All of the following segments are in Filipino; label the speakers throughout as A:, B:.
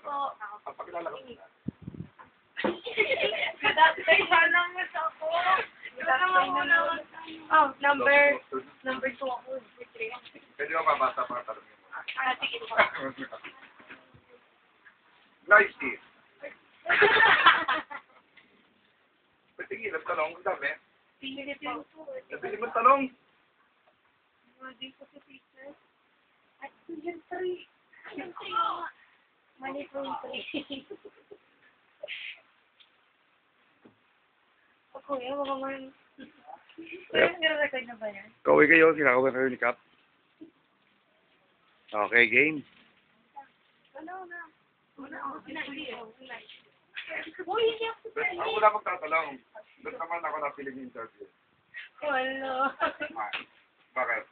A: po.
B: Papakilala ko na.
A: Nadatay na mas ako. Oh, number 2 ako.
B: Pwede mo mabasa mga tanong mo.
A: Sige po.
B: Nice team. Patingin, ang tanong, ang dami.
A: Pili po.
B: Nabili mo tanong.
A: Hindi po si teacher. At yung 3. Yung 3. Mali po yung 3. Ako, yung mga man. Pero nire-record na ba yan?
C: Kaway kayo, kinakaway kayo ni Cap. Okay, game.
A: Wala na. Uy, hindi ako
B: Ako wala akong tatanong. Doon naman ako napiling yung interview.
A: Wala.
B: Bakit?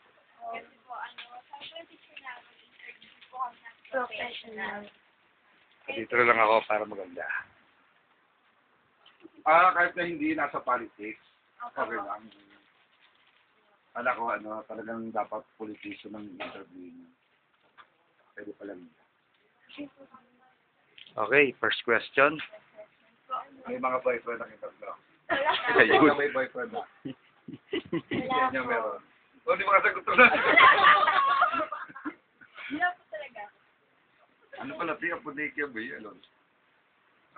A: Professional.
C: Dito na lang ako para maganda.
B: Kahit na hindi nasa politics, okay lang. Alam ko, talagang dapat politician ng interview niya. Pwede pala niya.
C: Okay, first question.
B: May mga boyfriend ang interview.
C: Ayun.
B: Wala may boyfriend na. Yan yung meron. O, di ba kasagot na?
A: Wala po talaga.
B: Ano pala, Pia Pudikia ba yun?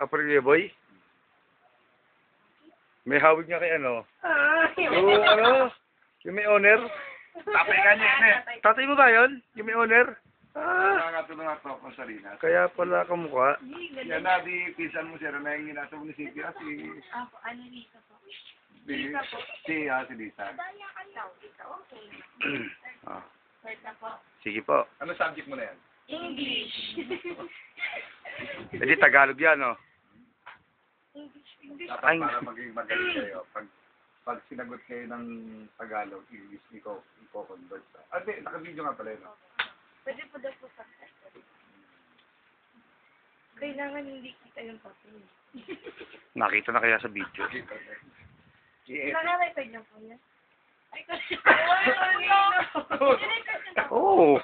C: Aprile boy? May hawig nga kay ano? Yung yung may owner?
B: Tapay ka niya,
C: Tatay mo ba yun? Yung may owner?
B: Nakakatulong nga to kung Salinas.
C: Kaya pala kamukha.
B: Yan na, di pinsan mo siya na yung nasa munisipyo si...
A: Ako, ano dito po?
B: Si Lisa.
A: Okay.
C: Ah,
A: Third na po.
C: sige po.
B: Ano subject mo na yan?
A: English.
C: Hindi Tagalog yan, no?
A: English.
B: Dapat
C: Ay.
B: para maging magaling kayo. Pag sinagot kayo ng Tagalog, English, i-convert sa... Hindi, naka-video nga pala yun.
A: Pwede po daw po sa kailangan hindi kita yung papel.
C: Nakita na kaya sa video.
A: Naka-record na po yan. Ay, kasi...
C: Oo.